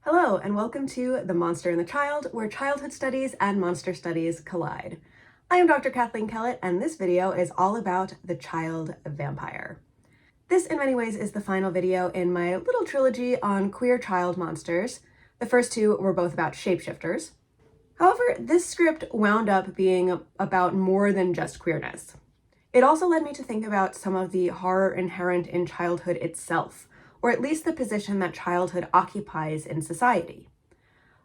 Hello, and welcome to The Monster and the Child, where childhood studies and monster studies collide. I am Dr. Kathleen Kellett, and this video is all about the child vampire. This, in many ways, is the final video in my little trilogy on queer child monsters. The first two were both about shapeshifters. However, this script wound up being about more than just queerness. It also led me to think about some of the horror inherent in childhood itself, or at least the position that childhood occupies in society.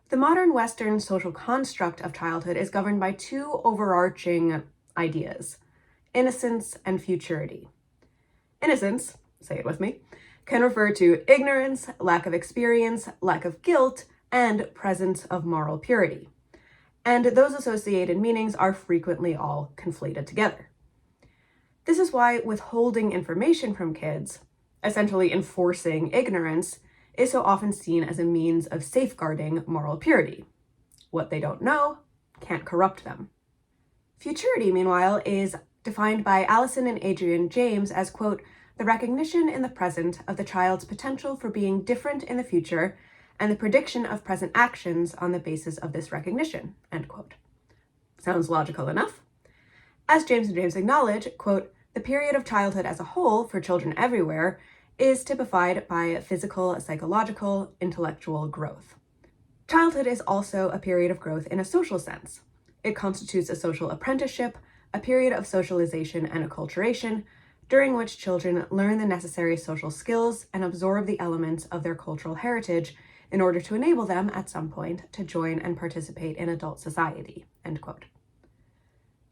The modern Western social construct of childhood is governed by two overarching ideas: innocence and futurity. Innocence, say it with me, can refer to ignorance, lack of experience, lack of guilt, and presence of moral purity. And those associated meanings are frequently all conflated together. This is why withholding information from kids, essentially enforcing ignorance, is so often seen as a means of safeguarding moral purity. What they don't know can't corrupt them. Futurity, meanwhile, is defined by Allison and Adrian James as, quote, the recognition in the present of the child's potential for being different in the future and the prediction of present actions on the basis of this recognition, end quote. Sounds logical enough. As James and James acknowledge, quote, the period of childhood as a whole for children everywhere is typified by physical, psychological, intellectual growth. Childhood is also a period of growth in a social sense. It constitutes a social apprenticeship, a period of socialization and acculturation, during which children learn the necessary social skills and absorb the elements of their cultural heritage in order to enable them, at some point, to join and participate in adult society, end quote.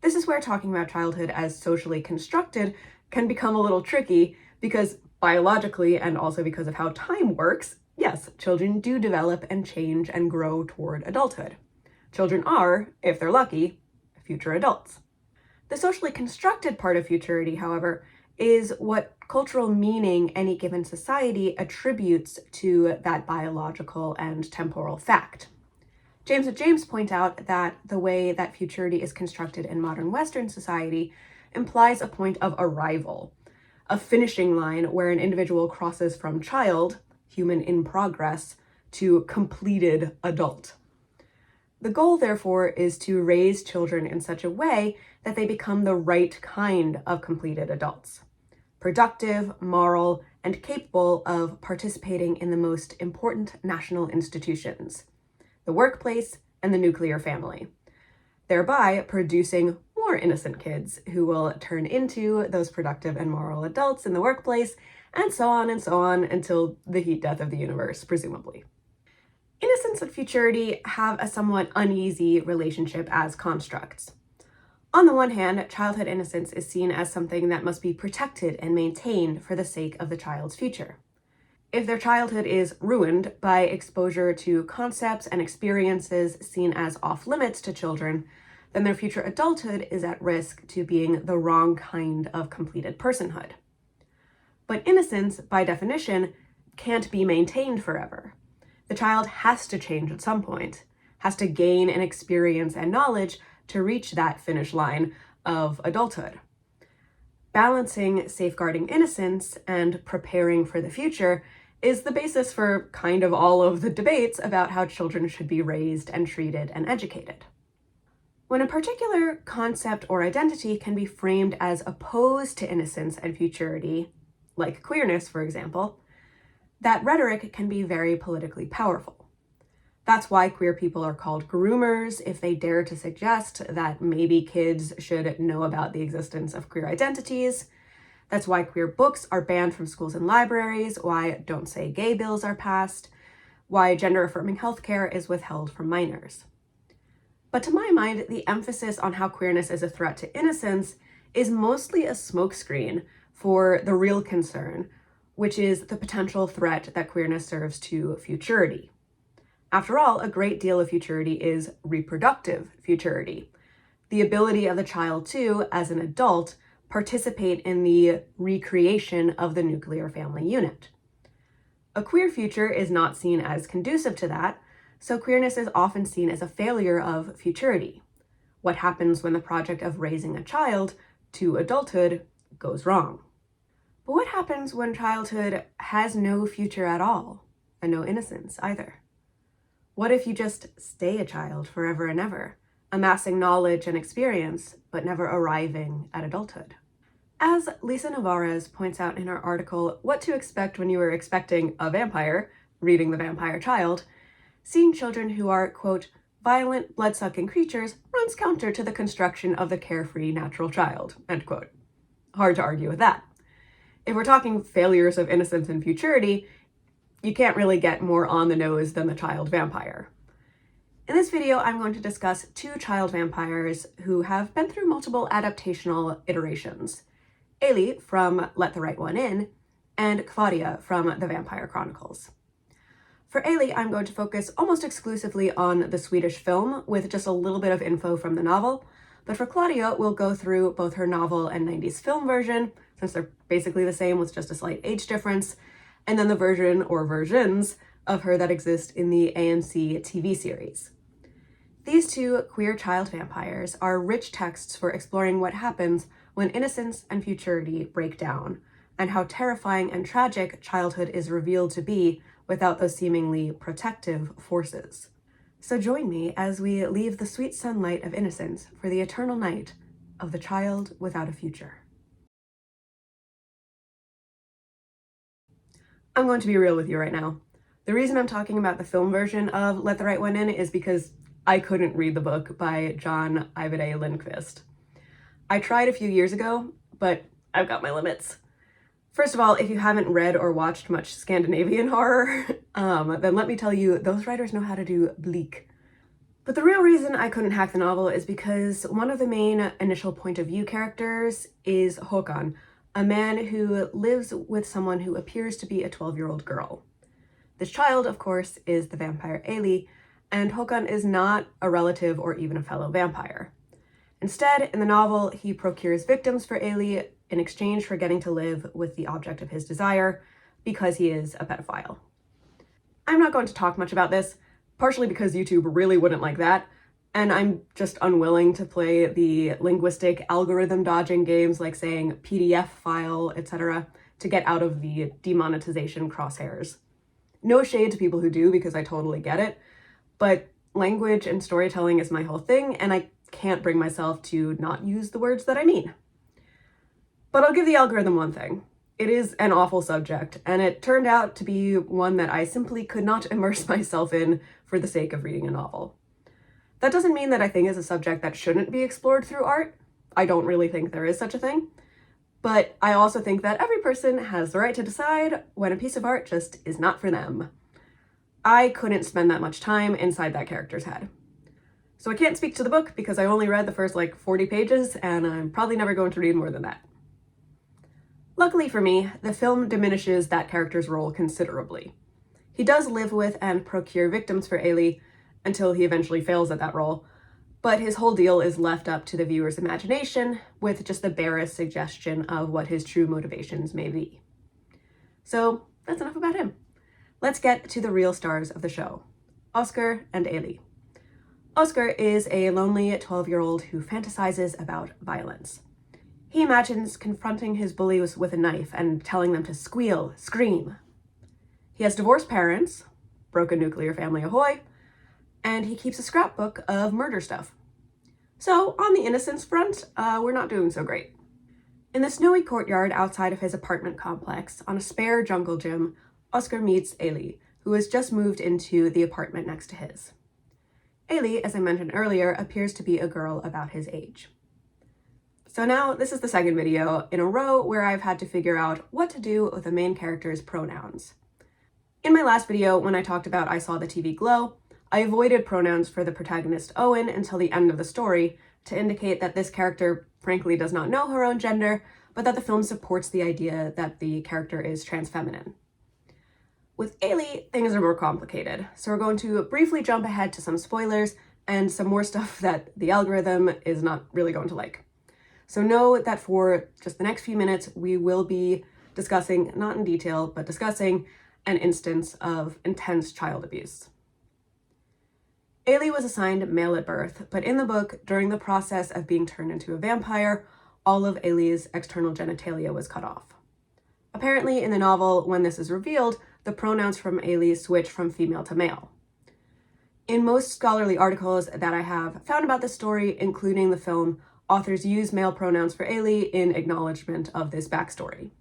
This is where talking about childhood as socially constructed can become a little tricky because biologically, and also because of how time works, yes, children do develop and change and grow toward adulthood. Children are, if they're lucky, future adults. The socially constructed part of futurity, however, is what cultural meaning any given society attributes to that biological and temporal fact. James and James point out that the way that futurity is constructed in modern Western society implies a point of arrival, a finishing line where an individual crosses from child, human in progress, to completed adult. The goal, therefore, is to raise children in such a way that they become the right kind of completed adults: productive, moral, and capable of participating in the most important national institutions, the workplace and the nuclear family, thereby producing more innocent kids who will turn into those productive and moral adults in the workplace, and so on until the heat death of the universe, presumably. Innocence and futurity have a somewhat uneasy relationship as constructs. On the one hand, childhood innocence is seen as something that must be protected and maintained for the sake of the child's future. If their childhood is ruined by exposure to concepts and experiences seen as off-limits to children, then their future adulthood is at risk to being the wrong kind of completed personhood. But innocence, by definition, can't be maintained forever. The child has to change at some point, has to gain an experience and knowledge to reach that finish line of adulthood. Balancing safeguarding innocence and preparing for the future is the basis for kind of all of the debates about how children should be raised and treated and educated. When a particular concept or identity can be framed as opposed to innocence and futurity, like queerness, for example, that rhetoric can be very politically powerful. That's why queer people are called groomers if they dare to suggest that maybe kids should know about the existence of queer identities. That's why queer books are banned from schools and libraries, why Don't Say Gay bills are passed, why gender-affirming healthcare is withheld from minors. But to my mind, the emphasis on how queerness is a threat to innocence is mostly a smokescreen for the real concern, which is the potential threat that queerness serves to futurity. After all, a great deal of futurity is reproductive futurity, the ability of the child to, as an adult, participate in the recreation of the nuclear family unit. A queer future is not seen as conducive to that, so queerness is often seen as a failure of futurity. What happens when the project of raising a child to adulthood goes wrong? But what happens when childhood has no future at all, and no innocence either? What if you just stay a child forever and ever, amassing knowledge and experience, but never arriving at adulthood? As Lisa Navarez points out in her article, What to Expect When You Are Expecting a Vampire, Reading the Vampire Child, seeing children who are, quote, violent, blood-sucking creatures runs counter to the construction of the carefree natural child, end quote. Hard to argue with that. If we're talking failures of innocence and futurity, you can't really get more on the nose than the child vampire. In this video, I'm going to discuss two child vampires who have been through multiple adaptational iterations. Ailey from Let the Right One In, and Claudia from The Vampire Chronicles. For Ailey, I'm going to focus almost exclusively on the Swedish film with just a little bit of info from the novel, but for Claudia, we'll go through both her novel and 90s film version, since they're basically the same with just a slight age difference, and then the version or versions of her that exist in the AMC TV series. These two queer child vampires are rich texts for exploring what happens when innocence and futurity break down, and how terrifying and tragic childhood is revealed to be without those seemingly protective forces. So join me as we leave the sweet sunlight of innocence for the eternal night of the child without a future. I'm going to be real with you right now. The reason I'm talking about the film version of Let the Right One In is because I couldn't read the book by John Ajvide Lindqvist. I tried a few years ago, but I've got my limits. First of all, if you haven't read or watched much Scandinavian horror, then let me tell you, those writers know how to do bleak. But the real reason I couldn't hack the novel is because one of the main initial point of view characters is Håkan, a man who lives with someone who appears to be a 12-year-old girl. This child, of course, is the vampire Ailey, and Håkan is not a relative or even a fellow vampire. Instead, in the novel, he procures victims for Ailey in exchange for getting to live with the object of his desire, because he is a pedophile. I'm not going to talk much about this, partially because YouTube really wouldn't like that, and I'm just unwilling to play the linguistic algorithm dodging games like saying PDF file, etc., to get out of the demonetization crosshairs. No shade to people who do, because I totally get it, but language and storytelling is my whole thing, and I can't bring myself to not use the words that I mean. But I'll give the algorithm one thing. It is an awful subject, and it turned out to be one that I simply could not immerse myself in for the sake of reading a novel. That doesn't mean that I think it's a subject that shouldn't be explored through art. I don't really think there is such a thing. But I also think that every person has the right to decide when a piece of art just is not for them. I couldn't spend that much time inside that character's head. So I can't speak to the book because I only read the first 40 pages, and I'm probably never going to read more than that. Luckily for me, the film diminishes that character's role considerably. He does live with and procure victims for Ailey until he eventually fails at that role, but his whole deal is left up to the viewer's imagination with just the barest suggestion of what his true motivations may be. So that's enough about him. Let's get to the real stars of the show, Oscar and Ailey. Oscar is a lonely 12-year-old who fantasizes about violence. He imagines confronting his bullies with a knife and telling them to squeal, scream. He has divorced parents, broken nuclear family ahoy, and he keeps a scrapbook of murder stuff. So on the innocence front, we're not doing so great. In the snowy courtyard outside of his apartment complex, on a spare jungle gym, Oscar meets Ailey, who has just moved into the apartment next to his. Ailey, as I mentioned earlier, appears to be a girl about his age. So now this is the second video in a row where I've had to figure out what to do with the main character's pronouns. In my last video, when I talked about I Saw the TV Glow, I avoided pronouns for the protagonist Owen until the end of the story to indicate that this character frankly does not know her own gender, but that the film supports the idea that the character is transfeminine. With Ailey, things are more complicated, so we're going to briefly jump ahead to some spoilers and some more stuff that the algorithm is not really going to like. So know that for just the next few minutes, we will be discussing, not in detail, but discussing an instance of intense child abuse. Ailey was assigned male at birth, but in the book, during the process of being turned into a vampire, all of Ailey's external genitalia was cut off. Apparently, in the novel, when this is revealed, the pronouns from Ailey switch from female to male. In most scholarly articles that I have found about this story, including the film, authors use male pronouns for Ailey in acknowledgement of this backstory.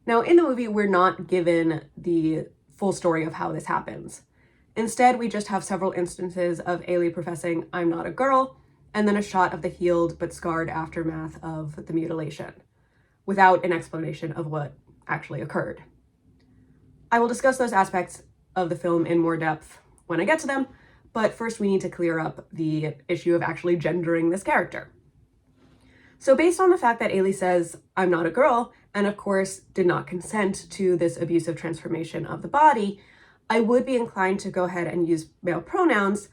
Now, in the movie, we're not given the full story of how this happens. Instead, we just have several instances of Ailey professing, "I'm not a girl," and then a shot of the healed but scarred aftermath of the mutilation, without an explanation of what actually occurred. I will discuss those aspects of the film in more depth when I get to them, but first we need to clear up the issue of actually gendering this character. So based on the fact that Ailey says, "I'm not a girl," and of course did not consent to this abusive transformation of the body, I would be inclined to go ahead and use male pronouns,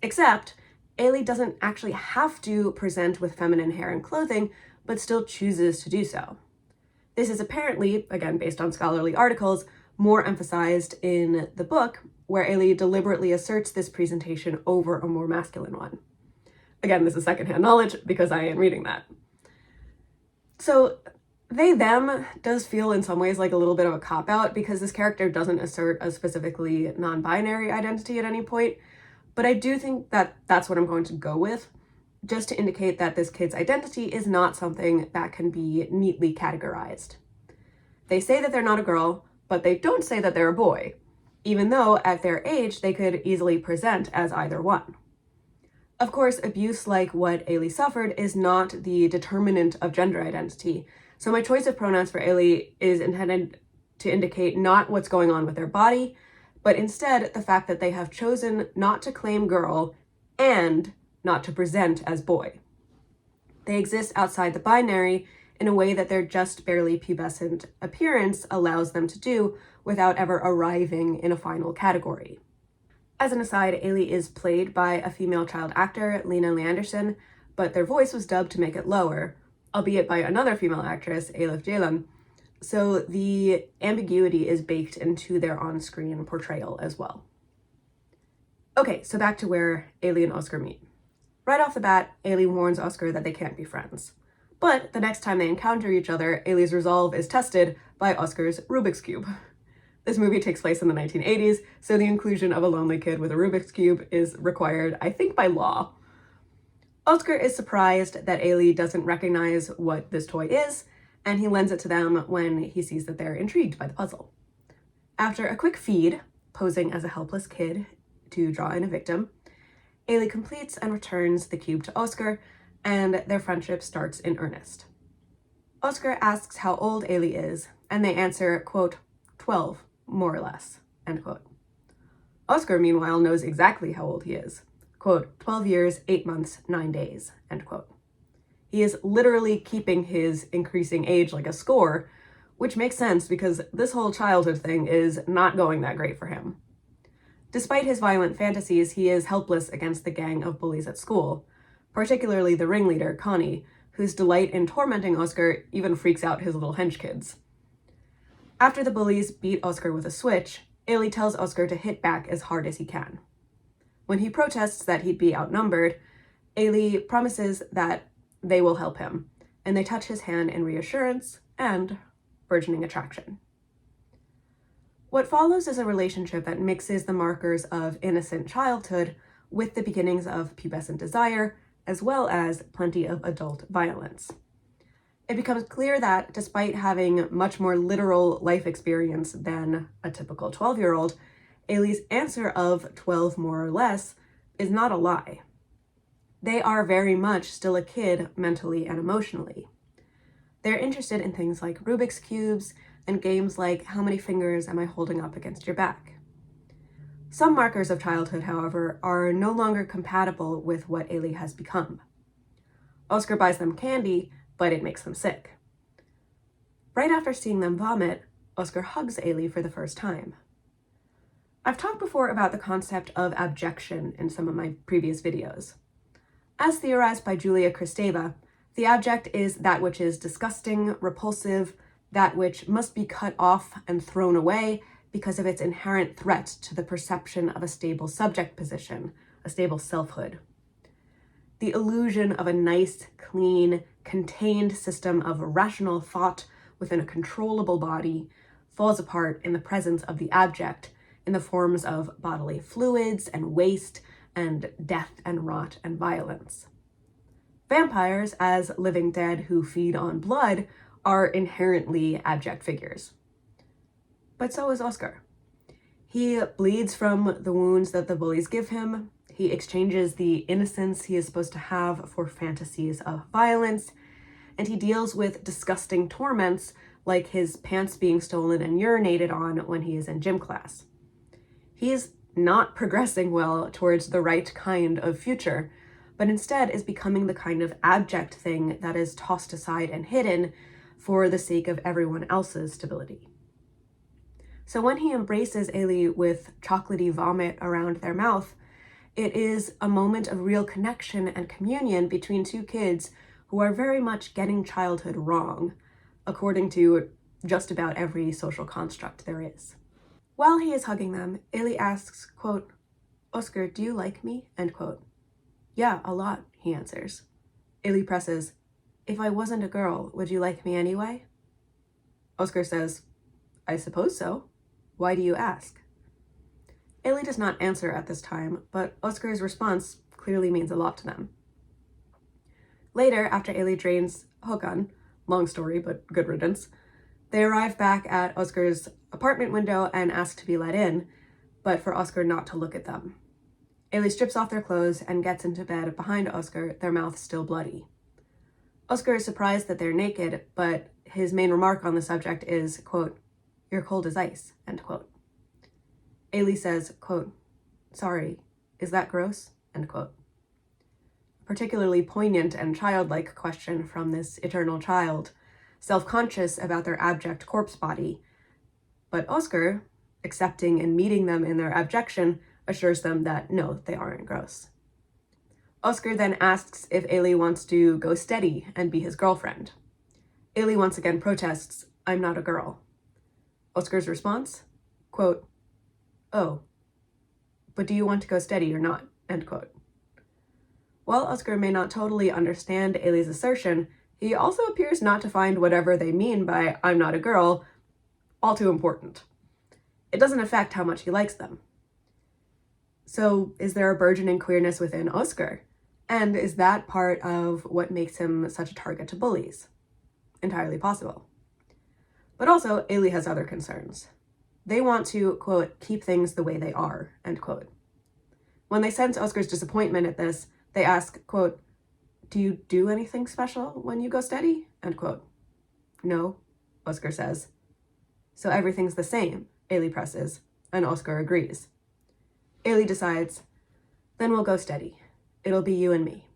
except Ailey doesn't actually have to present with feminine hair and clothing, but still chooses to do so. This is apparently, again based on scholarly articles, more emphasized in the book, where Ailey deliberately asserts this presentation over a more masculine one. Again, this is secondhand knowledge because I am reading that. So they, them does feel in some ways like a little bit of a cop-out because this character doesn't assert a specifically non-binary identity at any point, but I do think that that's what I'm going to go with, just to indicate that this kid's identity is not something that can be neatly categorized. They say that they're not a girl, but they don't say that they're a boy, even though at their age they could easily present as either one. Of course, abuse like what Ailey suffered is not the determinant of gender identity, so my choice of pronouns for Ailey is intended to indicate not what's going on with their body, but instead the fact that they have chosen not to claim girl and not to present as boy. They exist outside the binary in a way that their just barely pubescent appearance allows them to do without ever arriving in a final category. As an aside, Ailey is played by a female child actor, Lena Leanderson, but their voice was dubbed to make it lower, albeit by another female actress, Elif Ceylan, so the ambiguity is baked into their on-screen portrayal as well. Okay, so back to where Ailey and Oscar meet. Right off the bat, Ailey warns Oscar that they can't be friends. But the next time they encounter each other, Ailey's resolve is tested by Oscar's Rubik's Cube. This movie takes place in the 1980s, so the inclusion of a lonely kid with a Rubik's Cube is required, I think, by law. Oscar is surprised that Ailey doesn't recognize what this toy is, and he lends it to them when he sees that they're intrigued by the puzzle. After a quick feed, posing as a helpless kid to draw in a victim, Ailey completes and returns the cube to Oscar, and their friendship starts in earnest. Oscar asks how old Ailey is, and they answer, quote, 12, more or less, end quote. Oscar, meanwhile, knows exactly how old he is, quote, 12 years, 8 months, 9 days, end quote. He is literally keeping his increasing age like a score, which makes sense because this whole childhood thing is not going that great for him. Despite his violent fantasies, he is helpless against the gang of bullies at school, particularly the ringleader, Connie, whose delight in tormenting Oscar even freaks out his little hench kids. After the bullies beat Oscar with a switch, Ailey tells Oscar to hit back as hard as he can. When he protests that he'd be outnumbered, Ailey promises that they will help him, and they touch his hand in reassurance and burgeoning attraction. What follows is a relationship that mixes the markers of innocent childhood with the beginnings of pubescent desire, as well as plenty of adult violence. It becomes clear that despite having much more literal life experience than a typical 12-year-old, Ailey's answer of 12 more or less is not a lie. They are very much still a kid mentally and emotionally. They're interested in things like Rubik's Cubes and games like how many fingers am I holding up against your back. Some markers of childhood, however, are no longer compatible with what Ailey has become. Oscar buys them candy, but it makes them sick. Right after seeing them vomit, Oscar hugs Ailey for the first time. I've talked before about the concept of abjection in some of my previous videos. As theorized by Julia Kristeva, the abject is that which is disgusting, repulsive, that which must be cut off and thrown away because of its inherent threat to the perception of a stable subject position, a stable selfhood. The illusion of a nice, clean, contained system of rational thought within a controllable body falls apart in the presence of the abject in the forms of bodily fluids and waste and death and rot and violence. Vampires, as living dead who feed on blood, are inherently abject figures. But so is Oscar. He bleeds from the wounds that the bullies give him. He exchanges the innocence he is supposed to have for fantasies of violence, and he deals with disgusting torments like his pants being stolen and urinated on when he is in gym class. He is not progressing well towards the right kind of future, but instead is becoming the kind of abject thing that is tossed aside and hidden for the sake of everyone else's stability. So when he embraces Ailey with chocolatey vomit around their mouth, it is a moment of real connection and communion between two kids who are very much getting childhood wrong, according to just about every social construct there is. While he is hugging them, Ailey asks, quote, "Oscar, do you like me?" End quote. "Yeah, a lot," he answers. Ailey presses, "If I wasn't a girl, would you like me anyway?" Oscar says, "I suppose so. Why do you ask?" Ailey does not answer at this time, but Oscar's response clearly means a lot to them. Later, after Ailey drains Håkan, long story but good riddance, they arrive back at Oscar's apartment window and ask to be let in, but for Oscar not to look at them. Ailey strips off their clothes and gets into bed behind Oscar, their mouths still bloody. Oscar is surprised that they're naked, but his main remark on the subject is, quote, "You're cold as ice," end quote. Ailey says, quote, "Sorry, is that gross?" End quote. A particularly poignant and childlike question from this eternal child, self-conscious about their abject corpse body. But Oscar, accepting and meeting them in their abjection, assures them that no, they aren't gross. Oscar then asks if Ailey wants to go steady and be his girlfriend. Ailey once again protests, "I'm not a girl." Oscar's response, quote, "Oh, but do you want to go steady or not?" End quote. While Oscar may not totally understand Ailey's assertion, he also appears not to find whatever they mean by "I'm not a girl" all too important. It doesn't affect how much he likes them. So is there a burgeoning queerness within Oscar? And is that part of what makes him such a target to bullies? Entirely possible. But also, Ailey has other concerns. They want to, quote, "keep things the way they are," end quote. When they sense Oscar's disappointment at this, they ask, quote, "Do you do anything special when you go steady?" End quote. "No," Oscar says. "So everything's the same," Ailey presses, and Oscar agrees. Ailey decides, "Then we'll go steady. It'll be you and me."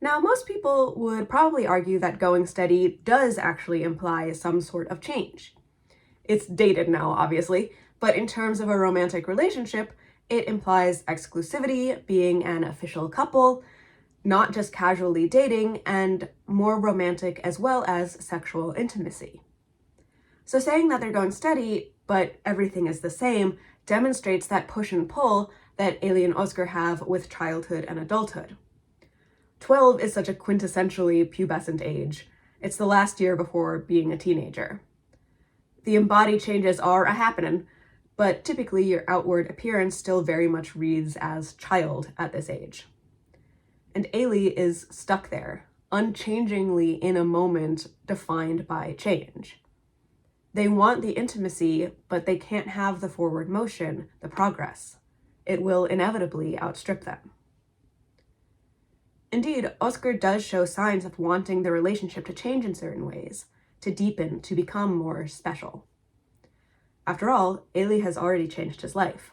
Now, most people would probably argue that going steady does actually imply some sort of change. It's dated now, obviously, but in terms of a romantic relationship, it implies exclusivity, being an official couple, not just casually dating, and more romantic as well as sexual intimacy. So saying that they're going steady, but everything is the same, demonstrates that push and pull that Ailey and Oscar have with childhood and adulthood. 12 is such a quintessentially pubescent age. It's the last year before being a teenager. The embodied changes are a happening, but typically your outward appearance still very much reads as child at this age. And Ailey is stuck there, unchangingly in a moment defined by change. They want the intimacy, but they can't have the forward motion, the progress. It will inevitably outstrip them. Indeed, Oscar does show signs of wanting the relationship to change in certain ways, to deepen, to become more special. After all, Ailey has already changed his life.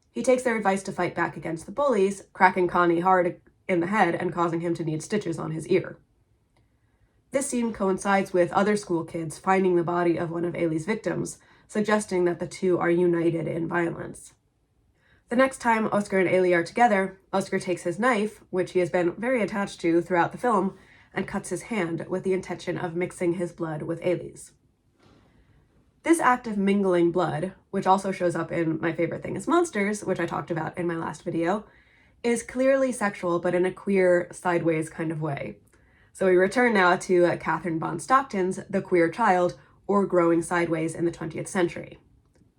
He takes their advice to fight back against the bullies, cracking Connie hard in the head and causing him to need stitches on his ear. This scene coincides with other school kids finding the body of one of Ailey's victims, suggesting that the two are united in violence. The next time Oscar and Ailey are together, Oscar takes his knife, which he has been very attached to throughout the film, and cuts his hand with the intention of mixing his blood with Ailey's. This act of mingling blood, which also shows up in My Favorite Thing is Monsters, which I talked about in my last video, is clearly sexual, but in a queer, sideways kind of way. So we return now to Catherine Von Stockton's The Queer Child, or Growing Sideways in the 20th Century.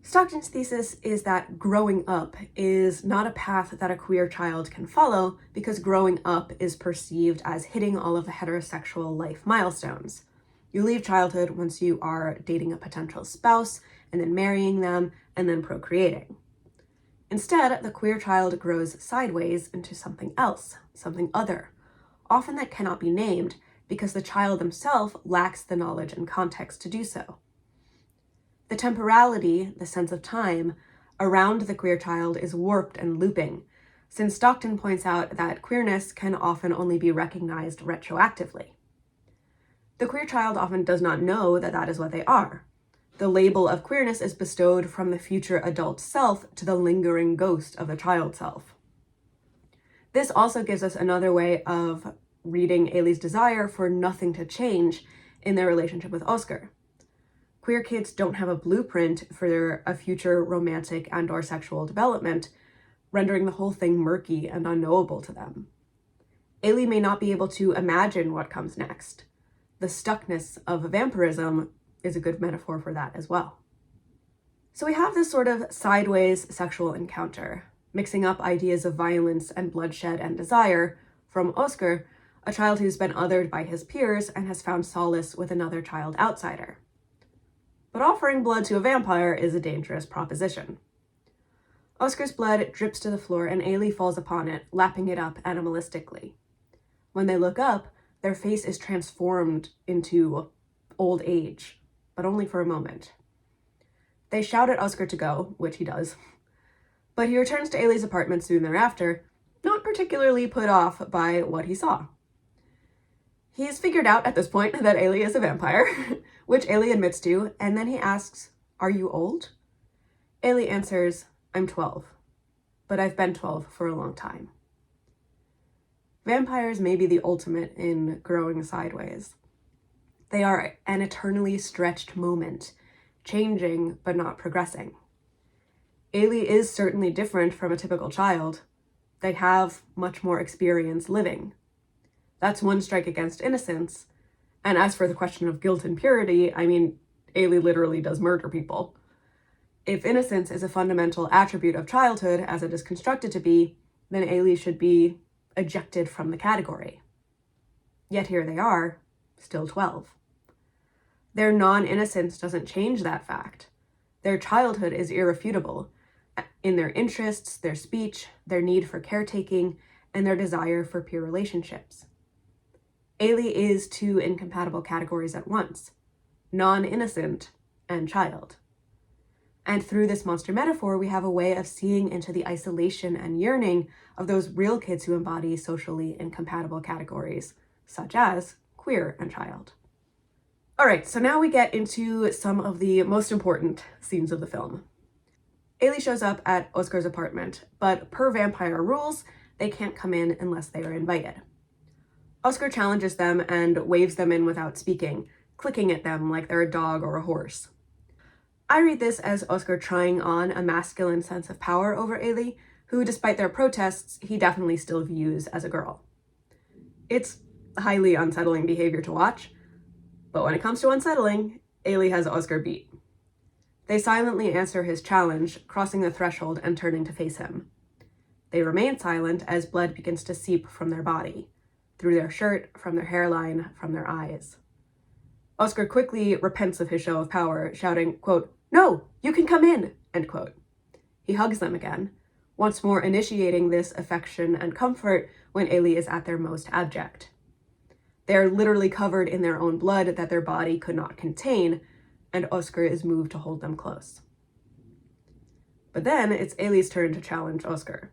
Stockton's thesis is that growing up is not a path that a queer child can follow because growing up is perceived as hitting all of the heterosexual life milestones. You leave childhood once you are dating a potential spouse and then marrying them and then procreating. Instead, the queer child grows sideways into something else, something other, often that cannot be named because the child themselves lacks the knowledge and context to do so. The temporality, the sense of time, around the queer child is warped and looping, since Stockton points out that queerness can often only be recognized retroactively. The queer child often does not know that that is what they are. The label of queerness is bestowed from the future adult self to the lingering ghost of the child self. This also gives us another way of reading Ailey's desire for nothing to change in their relationship with Oscar. Queer kids don't have a blueprint for a future romantic and/or sexual development, rendering the whole thing murky and unknowable to them. Ailey may not be able to imagine what comes next. The stuckness of vampirism is a good metaphor for that as well. So we have this sort of sideways sexual encounter, mixing up ideas of violence and bloodshed and desire from Oscar, a child who's been othered by his peers and has found solace with another child outsider. But offering blood to a vampire is a dangerous proposition. Oscar's blood drips to the floor and Ailey falls upon it, lapping it up animalistically. When they look up, their face is transformed into old age, but only for a moment. They shout at Oscar to go, which he does, but he returns to Ailey's apartment soon thereafter, not particularly put off by what he saw. He's figured out at this point that Ailey is a vampire, which Ailey admits to, and then he asks, "Are you old?" Ailey answers, "I'm 12, but I've been 12 for a long time." Vampires may be the ultimate in growing sideways. They are an eternally stretched moment, changing but not progressing. Ailey is certainly different from a typical child. They have much more experience living. That's one strike against innocence. And as for the question of guilt and purity, I mean, Ailey literally does murder people. If innocence is a fundamental attribute of childhood, as it is constructed to be, then Ailey should be ejected from the category. Yet here they are, still 12. Their non-innocence doesn't change that fact. Their childhood is irrefutable in their interests, their speech, their need for caretaking, and their desire for pure relationships. Ailey is two incompatible categories at once, non-innocent and child. And through this monster metaphor, we have a way of seeing into the isolation and yearning of those real kids who embody socially incompatible categories, such as queer and child. All right, so now we get into some of the most important scenes of the film. Ailey shows up at Oscar's apartment, but per vampire rules, they can't come in unless they are invited. Oscar challenges them and waves them in without speaking, clicking at them like they're a dog or a horse. I read this as Oscar trying on a masculine sense of power over Ailey, who, despite their protests, he definitely still views as a girl. It's highly unsettling behavior to watch, but when it comes to unsettling, Ailey has Oscar beat. They silently answer his challenge, crossing the threshold and turning to face him. They remain silent as blood begins to seep from their body, through their shirt, from their hairline, from their eyes. Oscar quickly repents of his show of power, shouting, quote, "No, you can come in," end quote. He hugs them again, once more initiating this affection and comfort when Ailey is at their most abject. They are literally covered in their own blood that their body could not contain, and Oscar is moved to hold them close. But then it's Ailey's turn to challenge Oscar.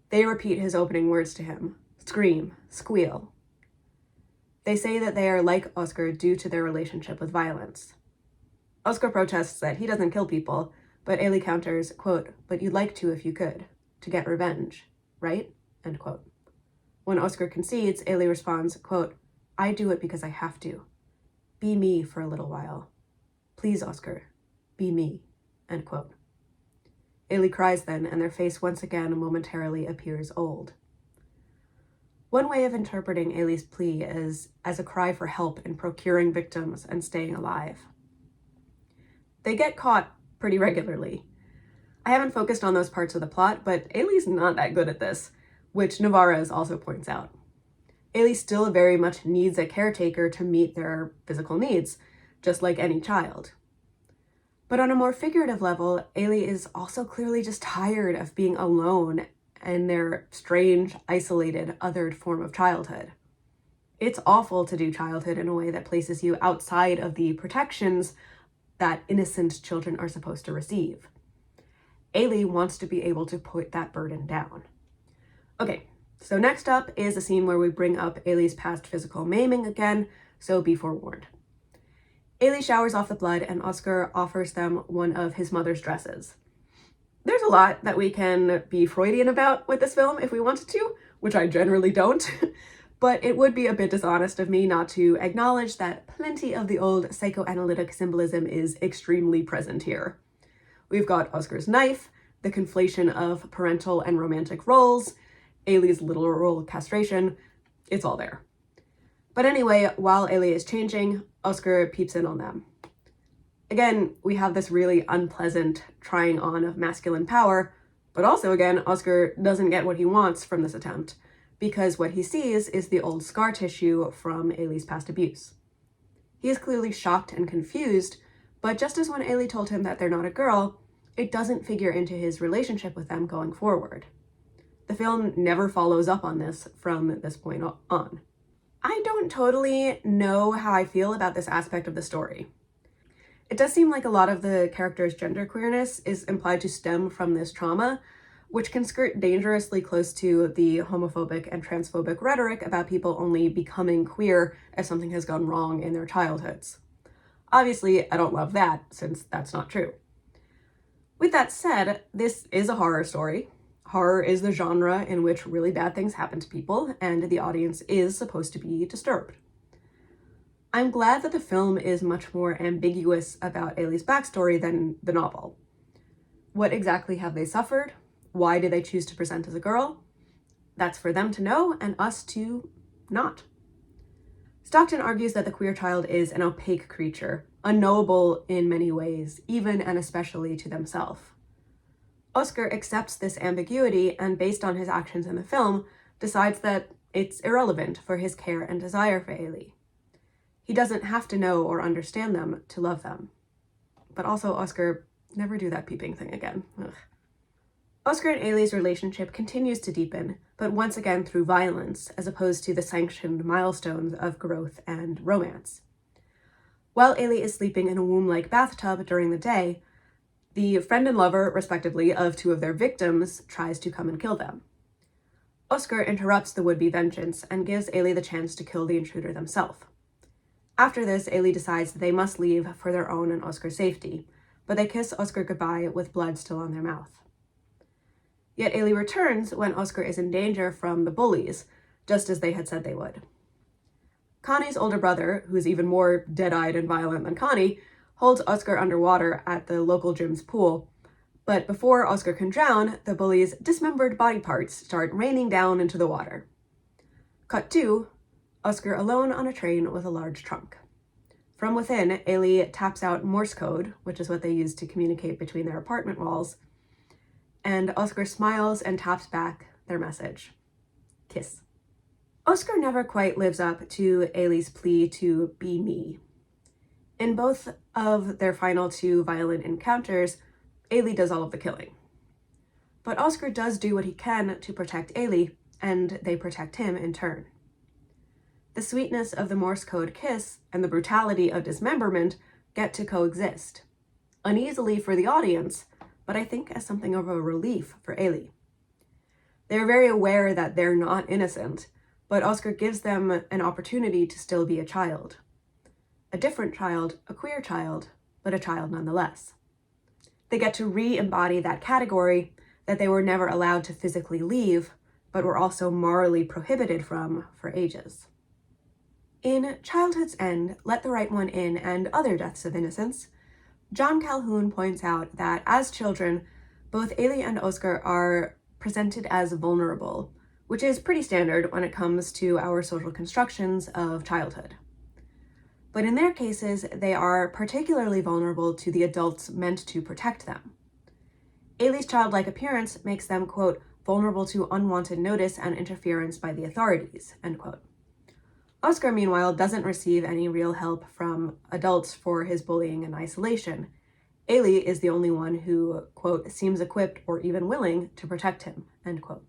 They repeat his opening words to him: scream, squeal. They say that they are like Oscar due to their relationship with violence. Oscar protests that he doesn't kill people, but Ailey counters, quote, "But you'd like to if you could, to get revenge, right?" End quote. When Oscar concedes, Ailey responds, quote, "I do it because I have to. Be me for a little while. Please, Oscar, be me," end quote. Ailey cries then, and their face once again momentarily appears old. One way of interpreting Ailey's plea is as a cry for help in procuring victims and staying alive. They get caught pretty regularly. I haven't focused on those parts of the plot, but Ailey's not that good at this, which Navarez also points out. Ailey still very much needs a caretaker to meet their physical needs, just like any child. But on a more figurative level, Ailey is also clearly just tired of being alone in their strange, isolated, othered form of childhood. It's awful to do childhood in a way that places you outside of the protections that innocent children are supposed to receive. Ailey wants to be able to put that burden down. Okay, so next up is a scene where we bring up Ailey's past physical maiming again, so be forewarned. Ailey showers off the blood and Oscar offers them one of his mother's dresses. There's a lot that we can be Freudian about with this film if we wanted to, which I generally don't, but it would be a bit dishonest of me not to acknowledge that plenty of the old psychoanalytic symbolism is extremely present here. We've got Oscar's knife, the conflation of parental and romantic roles, Ailey's literal castration, it's all there. But anyway, while Ailey is changing, Oscar peeps in on them. Again, we have this really unpleasant trying on of masculine power, but also again, Oscar doesn't get what he wants from this attempt, because what he sees is the old scar tissue from Ailey's past abuse. He is clearly shocked and confused, but just as when Ailey told him that they're not a girl, it doesn't figure into his relationship with them going forward. The film never follows up on this from this point on. I don't totally know how I feel about this aspect of the story. It does seem like a lot of the character's genderqueerness is implied to stem from this trauma, which can skirt dangerously close to the homophobic and transphobic rhetoric about people only becoming queer if something has gone wrong in their childhoods. Obviously, I don't love that, since that's not true. With that said, this is a horror story. Horror is the genre in which really bad things happen to people, and the audience is supposed to be disturbed. I'm glad that the film is much more ambiguous about Ailey's backstory than the novel. What exactly have they suffered? Why did they choose to present as a girl? That's for them to know and us to not. Stockton argues that the queer child is an opaque creature, unknowable in many ways, even and especially to themselves. Oscar accepts this ambiguity and, based on his actions in the film, decides that it's irrelevant for his care and desire for Ailey. He doesn't have to know or understand them to love them. But also, Oscar, never do that peeping thing again. Ugh. Oscar and Ailey's relationship continues to deepen, but once again through violence, as opposed to the sanctioned milestones of growth and romance. While Ailey is sleeping in a womb-like bathtub during the day, the friend and lover, respectively, of two of their victims tries to come and kill them. Oscar interrupts the would-be vengeance and gives Ailey the chance to kill the intruder themselves. After this, Ailey decides that they must leave for their own and Oscar's safety, but they kiss Oscar goodbye with blood still on their mouth. Yet Ailey returns when Oscar is in danger from the bullies, just as they had said they would. Connie's older brother, who is even more dead-eyed and violent than Connie, holds Oscar underwater at the local gym's pool, but before Oscar can drown, the bullies' dismembered body parts start raining down into the water. Cut 2, Oscar alone on a train with a large trunk. From within, Ailey taps out Morse code, which is what they use to communicate between their apartment walls, and Oscar smiles and taps back their message. Kiss. Oscar never quite lives up to Ailey's plea to be me. In both of their final 2 violent encounters, Ailey does all of the killing. But Oscar does do what he can to protect Ailey, and they protect him in turn. The sweetness of the Morse code kiss and the brutality of dismemberment get to coexist. Uneasily for the audience, but I think as something of a relief for Ailey. They're very aware that they're not innocent, but Oscar gives them an opportunity to still be a child. A different child, a queer child, but a child nonetheless. They get to re-embody that category that they were never allowed to physically leave, but were also morally prohibited from for ages. In Childhood's End, Let the Right One In, and Other Deaths of Innocence, John Calhoun points out that as children, both Ailey and Oscar are presented as vulnerable, which is pretty standard when it comes to our social constructions of childhood. But in their cases, they are particularly vulnerable to the adults meant to protect them. Ailey's childlike appearance makes them, quote, vulnerable to unwanted notice and interference by the authorities, end quote. Oscar, meanwhile, doesn't receive any real help from adults for his bullying and isolation. Ailey is the only one who, quote, seems equipped or even willing to protect him, end quote.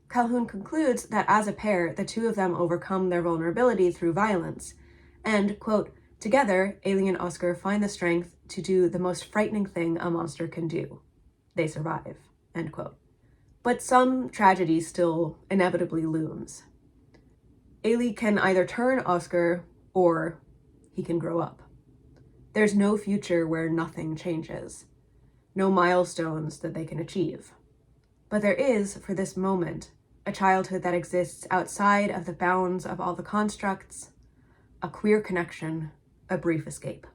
Calhoun concludes that as a pair, the two of them overcome their vulnerability through violence, and, quote, together, Ailey and Oscar find the strength to do the most frightening thing a monster can do. They survive, end quote. But some tragedy still inevitably looms. Ailey can either turn Oscar or he can grow up. There's no future where nothing changes, no milestones that they can achieve. But there is, for this moment, a childhood that exists outside of the bounds of all the constructs, a queer connection, a brief escape.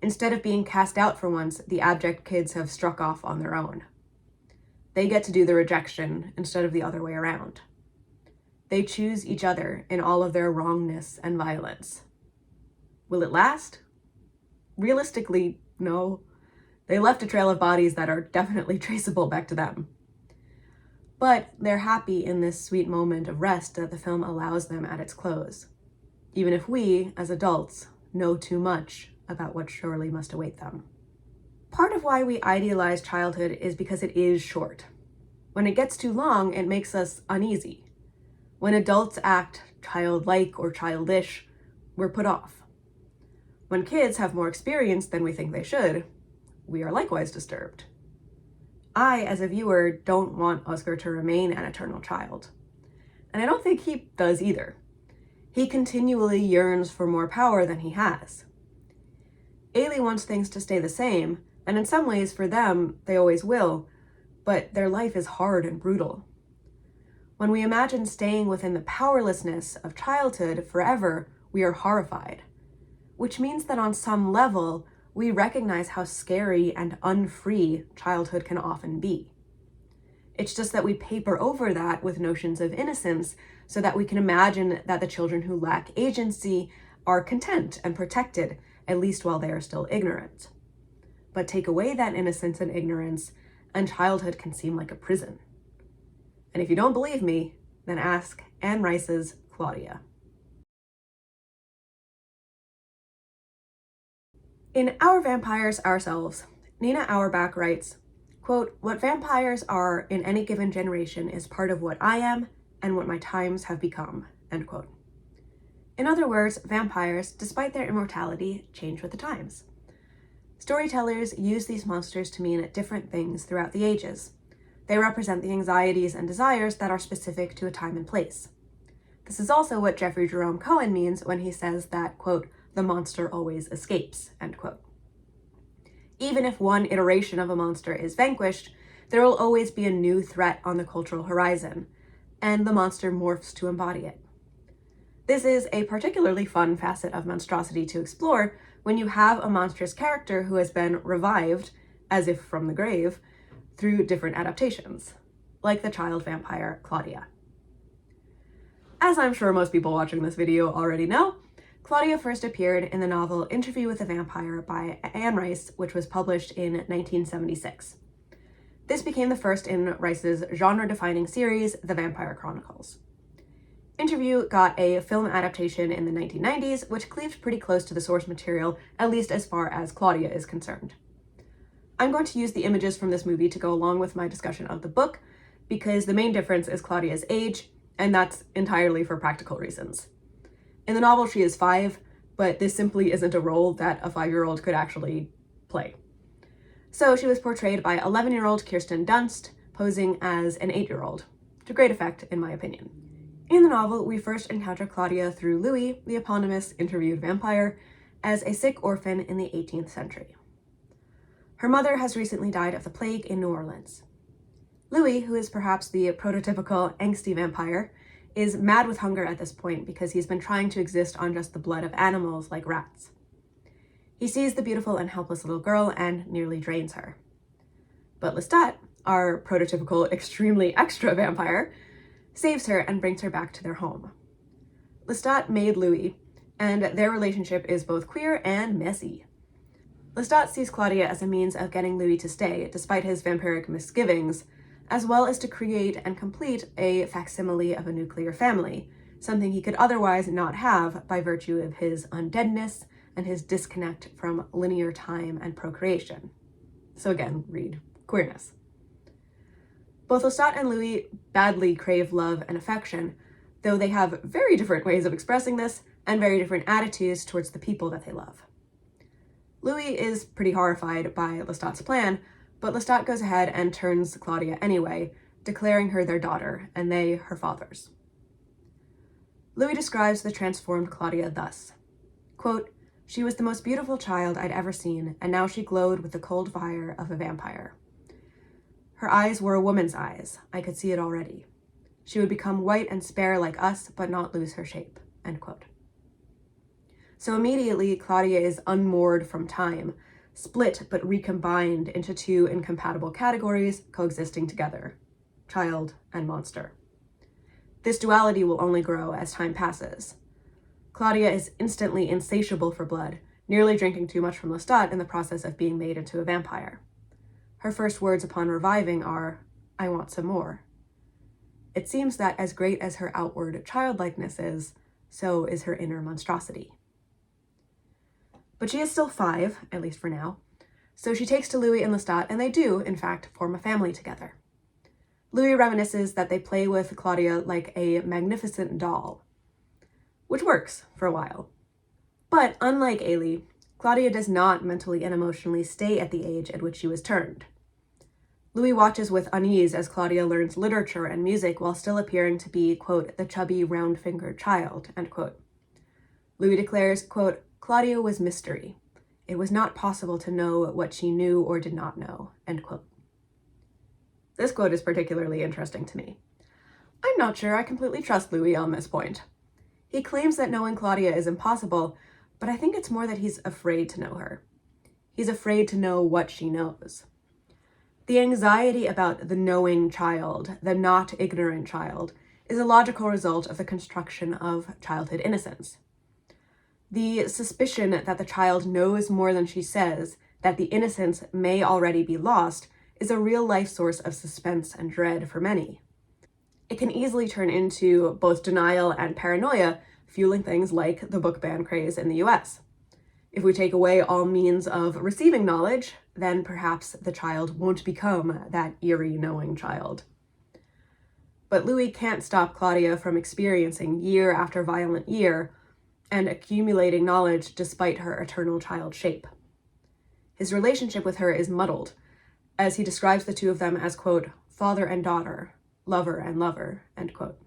Instead of being cast out for once, the abject kids have struck off on their own. They get to do the rejection instead of the other way around. They choose each other in all of their wrongness and violence. Will it last? Realistically, no. They left a trail of bodies that are definitely traceable back to them. But they're happy in this sweet moment of rest that the film allows them at its close, even if we, as adults, know too much about what surely must await them. Part of why we idealize childhood is because it is short. When it gets too long, it makes us uneasy. When adults act childlike or childish, we're put off. When kids have more experience than we think they should, we are likewise disturbed. I, as a viewer, don't want Oscar to remain an eternal child. And I don't think he does either. He continually yearns for more power than he has. Ailey wants things to stay the same, and in some ways, for them, they always will, but their life is hard and brutal. When we imagine staying within the powerlessness of childhood forever, we are horrified, which means that on some level, we recognize how scary and unfree childhood can often be. It's just that we paper over that with notions of innocence so that we can imagine that the children who lack agency are content and protected, at least while they are still ignorant. But take away that innocence and ignorance, and childhood can seem like a prison. And if you don't believe me, then ask Anne Rice's Claudia. In Our Vampires Ourselves, Nina Auerbach writes, quote, what vampires are in any given generation is part of what I am and what my times have become, end quote. In other words, vampires, despite their immortality, change with the times. Storytellers use these monsters to mean different things throughout the ages. They represent the anxieties and desires that are specific to a time and place. This is also what Jeffrey Jerome Cohen means when he says that, quote, the monster always escapes, end quote. Even if one iteration of a monster is vanquished, there will always be a new threat on the cultural horizon, and the monster morphs to embody it. This is a particularly fun facet of monstrosity to explore when you have a monstrous character who has been revived, as if from the grave, through different adaptations, like the child vampire Claudia. As I'm sure most people watching this video already know, Claudia first appeared in the novel Interview with a Vampire by Anne Rice, which was published in 1976. This became the first in Rice's genre-defining series, The Vampire Chronicles. Interview got a film adaptation in the 1990s, which cleaved pretty close to the source material, at least as far as Claudia is concerned. I'm going to use the images from this movie to go along with my discussion of the book, because the main difference is Claudia's age, and that's entirely for practical reasons. In the novel, she is 5, but this simply isn't a role that a 5-year-old could actually play. So she was portrayed by 11-year-old Kirsten Dunst, posing as an 8-year-old, to great effect, in my opinion. In the novel, we first encounter Claudia through Louis, the eponymous interviewed vampire, as a sick orphan in the 18th century. Her mother has recently died of the plague in New Orleans. Louis, who is perhaps the prototypical angsty vampire, is mad with hunger at this point because he's been trying to exist on just the blood of animals like rats. He sees the beautiful and helpless little girl and nearly drains her. But Lestat, our prototypical extremely extra vampire, saves her and brings her back to their home. Lestat made Louis, and their relationship is both queer and messy. Lestat sees Claudia as a means of getting Louis to stay, despite his vampiric misgivings, as well as to create and complete a facsimile of a nuclear family, something he could otherwise not have by virtue of his undeadness and his disconnect from linear time and procreation. So again, read queerness. Both Lestat and Louis badly crave love and affection, though they have very different ways of expressing this and very different attitudes towards the people that they love. Louis is pretty horrified by Lestat's plan, but Lestat goes ahead and turns Claudia anyway, declaring her their daughter, and they her fathers. Louis describes the transformed Claudia thus, quote, "She was the most beautiful child I'd ever seen, and now she glowed with the cold fire of a vampire. Her eyes were a woman's eyes. I could see it already. She would become white and spare like us, but not lose her shape," end quote. So immediately, Claudia is unmoored from time, split but recombined into two incompatible categories coexisting together, child and monster. This duality will only grow as time passes. Claudia is instantly insatiable for blood, nearly drinking too much from Lestat in the process of being made into a vampire. Her first words upon reviving are, "I want some more." It seems that as great as her outward childlikeness is, so is her inner monstrosity. But she is still 5, at least for now, so she takes to Louis and Lestat, and they do, in fact, form a family together. Louis reminisces that they play with Claudia like a magnificent doll, which works for a while. But unlike Ailey, Claudia does not mentally and emotionally stay at the age at which she was turned. Louis watches with unease as Claudia learns literature and music while still appearing to be, quote, "the chubby, round-fingered child," end quote. Louis declares, quote, "Claudia was mystery. It was not possible to know what she knew or did not know," end quote. This quote is particularly interesting to me. I'm not sure I completely trust Louis on this point. He claims that knowing Claudia is impossible, but I think it's more that he's afraid to know her. He's afraid to know what she knows. The anxiety about the knowing child, the not ignorant child, is a logical result of the construction of childhood innocence. The suspicion that the child knows more than she says, that the innocence may already be lost, is a real-life source of suspense and dread for many. It can easily turn into both denial and paranoia, fueling things like the book ban craze in the US. If we take away all means of receiving knowledge, then perhaps the child won't become that eerie knowing child. But Louis can't stop Claudia from experiencing year after violent year and accumulating knowledge despite her eternal child shape. His relationship with her is muddled, as he describes the two of them as, quote, "father and daughter, lover and lover," end quote.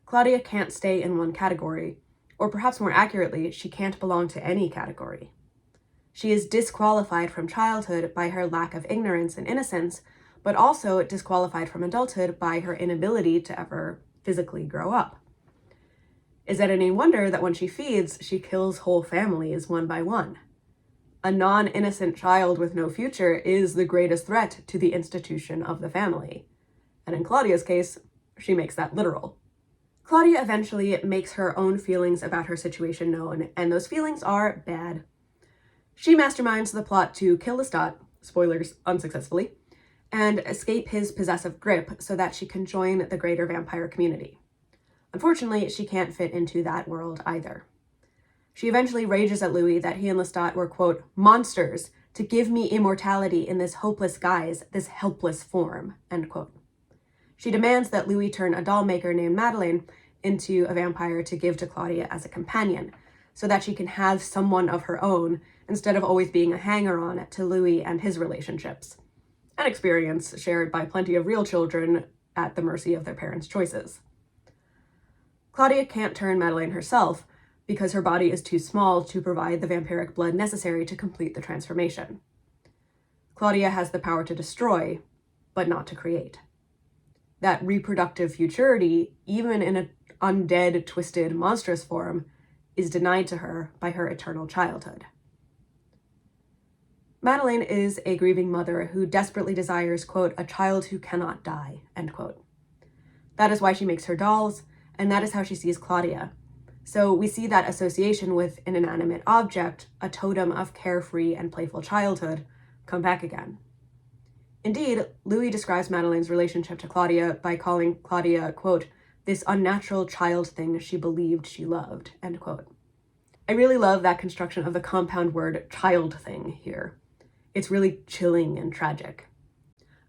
Claudia can't stay in one category, or perhaps more accurately, she can't belong to any category. She is disqualified from childhood by her lack of ignorance and innocence, but also disqualified from adulthood by her inability to ever physically grow up. Is it any wonder that when she feeds, she kills whole families one by one? A non-innocent child with no future is the greatest threat to the institution of the family. And in Claudia's case, she makes that literal. Claudia eventually makes her own feelings about her situation known, and those feelings are bad. She masterminds the plot to kill Lestat, spoilers, unsuccessfully, and escape his possessive grip so that she can join the greater vampire community. Unfortunately, she can't fit into that world either. She eventually rages at Louis that he and Lestat were, quote, "monsters to give me immortality in this hopeless guise, this helpless form," end quote. She demands that Louis turn a doll maker named Madeleine into a vampire to give to Claudia as a companion, so that she can have someone of her own instead of always being a hanger-on to Louis and his relationships, an experience shared by plenty of real children at the mercy of their parents' choices. Claudia can't turn Madeleine herself because her body is too small to provide the vampiric blood necessary to complete the transformation. Claudia has the power to destroy, but not to create. That reproductive futurity, even in an undead, twisted, monstrous form, is denied to her by her eternal childhood. Madeleine is a grieving mother who desperately desires, quote, "a child who cannot die," end quote. That is why she makes her dolls, and that is how she sees Claudia, So we see that association with an inanimate object, a totem of carefree and playful childhood, come back again. Indeed, Louis describes Madeleine's relationship to Claudia by calling Claudia, quote, this unnatural child thing she believed she loved, end quote. I really love that construction of the compound word child thing here. It's really chilling and tragic.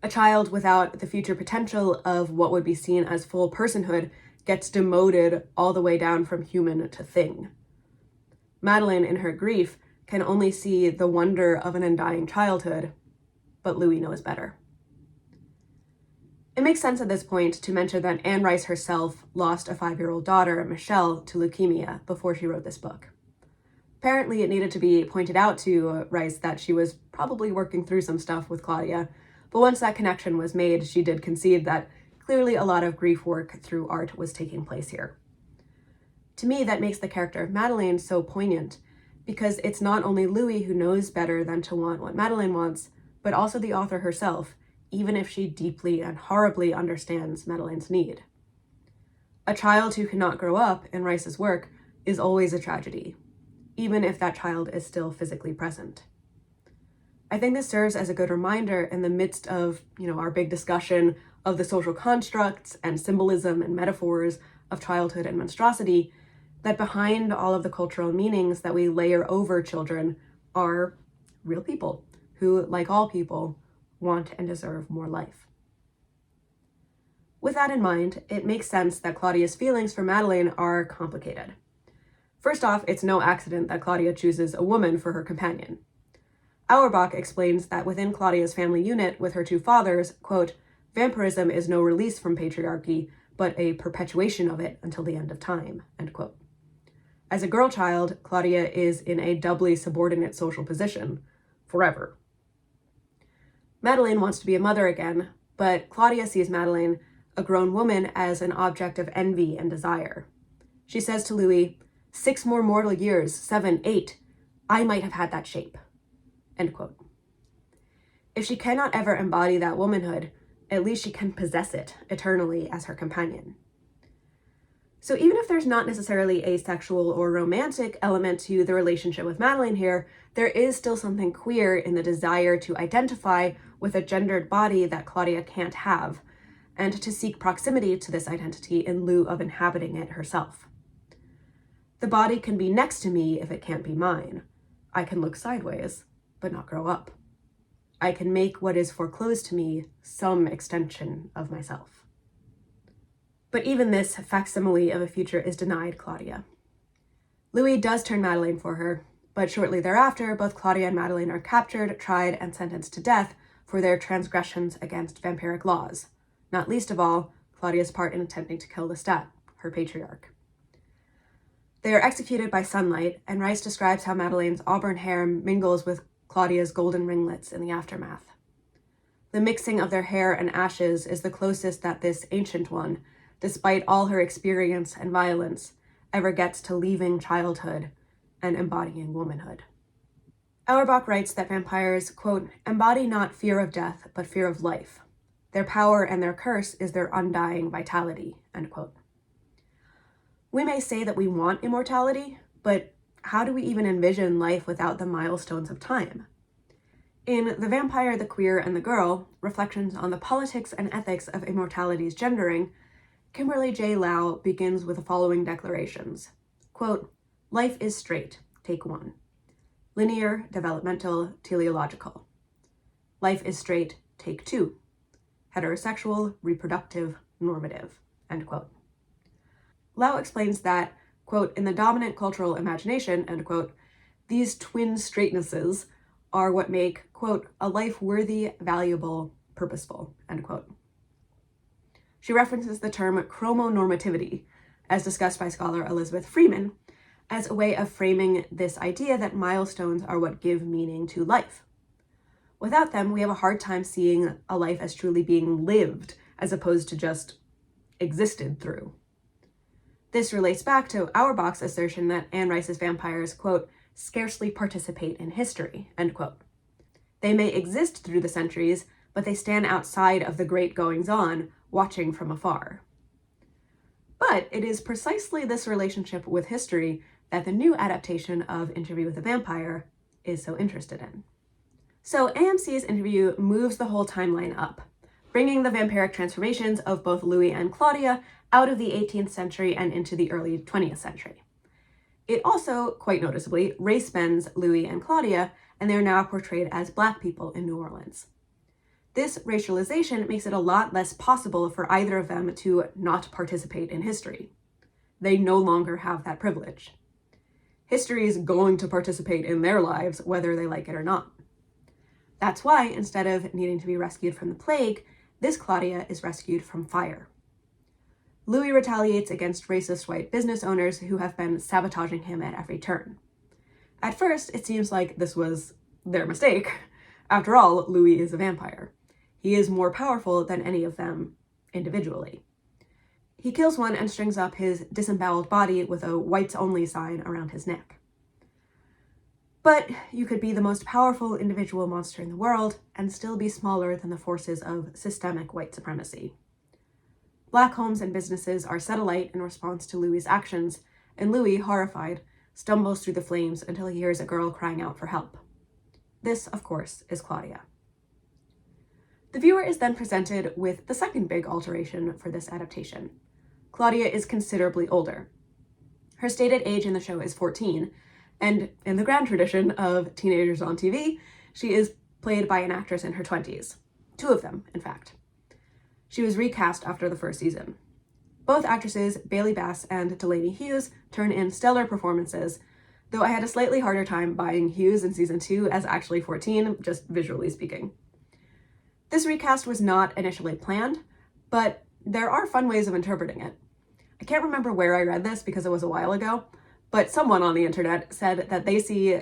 A child without the future potential of what would be seen as full personhood gets demoted all the way down from human to thing. Madeleine, in her grief, can only see the wonder of an undying childhood, but Louis knows better. It makes sense at this point to mention that Anne Rice herself lost a 5-year-old daughter, Michelle, to leukemia before she wrote this book. Apparently, it needed to be pointed out to Rice that she was probably working through some stuff with Claudia, but once that connection was made, she did concede that clearly a lot of grief work through art was taking place here. To me, that makes the character of Madeleine so poignant, because it's not only Louis who knows better than to want what Madeleine wants, but also the author herself, even if she deeply and horribly understands Madeleine's need. A child who cannot grow up in Rice's work is always a tragedy, even if that child is still physically present. I think this serves as a good reminder in the midst of, our big discussion of the social constructs and symbolism and metaphors of childhood and monstrosity, that behind all of the cultural meanings that we layer over children are real people who, like all people, want and deserve more life. With that in mind, it makes sense that Claudia's feelings for Madeleine are complicated. First off, it's no accident that Claudia chooses a woman for her companion. Auerbach explains that within Claudia's family unit with her two fathers, quote, vampirism is no release from patriarchy, but a perpetuation of it until the end of time, end quote. As a girl child, Claudia is in a doubly subordinate social position, forever. Madeleine wants to be a mother again, but Claudia sees Madeleine, a grown woman, as an object of envy and desire. She says to Louis, 6 more mortal years, 7, 8, I might have had that shape, end quote. If she cannot ever embody that womanhood, at least she can possess it eternally as her companion. So even if there's not necessarily a sexual or romantic element to the relationship with Madeleine here, there is still something queer in the desire to identify with a gendered body that Claudia can't have, and to seek proximity to this identity in lieu of inhabiting it herself. The body can be next to me if it can't be mine. I can look sideways, but not grow up. I can make what is foreclosed to me some extension of myself. But even this facsimile of a future is denied Claudia. Louis does turn Madeleine for her, but shortly thereafter, both Claudia and Madeleine are captured, tried, and sentenced to death for their transgressions against vampiric laws, not least of all, Claudia's part in attempting to kill Lestat, her patriarch. They are executed by sunlight, and Rice describes how Madeleine's auburn hair mingles with Claudia's golden ringlets in the aftermath. The mixing of their hair and ashes is the closest that this ancient one, despite all her experience and violence, ever gets to leaving childhood and embodying womanhood. Auerbach writes that vampires, quote, embody not fear of death, but fear of life. Their power and their curse is their undying vitality, end quote. We may say that we want immortality, but how do we even envision life without the milestones of time? In The Vampire, the Queer, and the Girl, Reflections on the Politics and Ethics of Immortality's Gendering, Kimberly J. Lau begins with the following declarations. Quote, life is straight, take 1. Linear, developmental, teleological. Life is straight, take 2. Heterosexual, reproductive, normative, end quote. Lau explains that, quote, in the dominant cultural imagination, end quote, these twin straightnesses are what make, quote, a life worthy, valuable, purposeful, end quote. She references the term chromonormativity, as discussed by scholar Elizabeth Freeman, as a way of framing this idea that milestones are what give meaning to life. Without them, we have a hard time seeing a life as truly being lived, as opposed to just existed through. This relates back to Auerbach's assertion that Anne Rice's vampires, quote, scarcely participate in history, end quote. They may exist through the centuries, but they stand outside of the great goings-on, watching from afar. But it is precisely this relationship with history that the new adaptation of Interview with a Vampire is so interested in. So AMC's Interview moves the whole timeline up, bringing the vampiric transformations of both Louis and Claudia out of the 18th century and into the early 20th century. It also, quite noticeably, race bends Louis and Claudia, and they are now portrayed as Black people in New Orleans. This racialization makes it a lot less possible for either of them to not participate in history. They no longer have that privilege. History is going to participate in their lives, whether they like it or not. That's why, instead of needing to be rescued from the plague, this Claudia is rescued from fire. Louis retaliates against racist white business owners who have been sabotaging him at every turn. At first, it seems like this was their mistake. After all, Louis is a vampire. He is more powerful than any of them individually. He kills one and strings up his disemboweled body with a whites-only sign around his neck. But you could be the most powerful individual monster in the world and still be smaller than the forces of systemic white supremacy. Black homes and businesses are set alight in response to Louis's actions, and Louis, horrified, stumbles through the flames until he hears a girl crying out for help. This, of course, is Claudia. The viewer is then presented with the second big alteration for this adaptation. Claudia is considerably older. Her stated age in the show is 14, and in the grand tradition of teenagers on TV, she is played by an actress in her 20s. 2 of them, in fact. She was recast after the first season. Both actresses, Bailey Bass and Delaney Hughes, turn in stellar performances, though I had a slightly harder time buying Hughes in season 2 as actually 14, just visually speaking. This recast was not initially planned, but there are fun ways of interpreting it. I can't remember where I read this because it was a while ago, but someone on the internet said that they see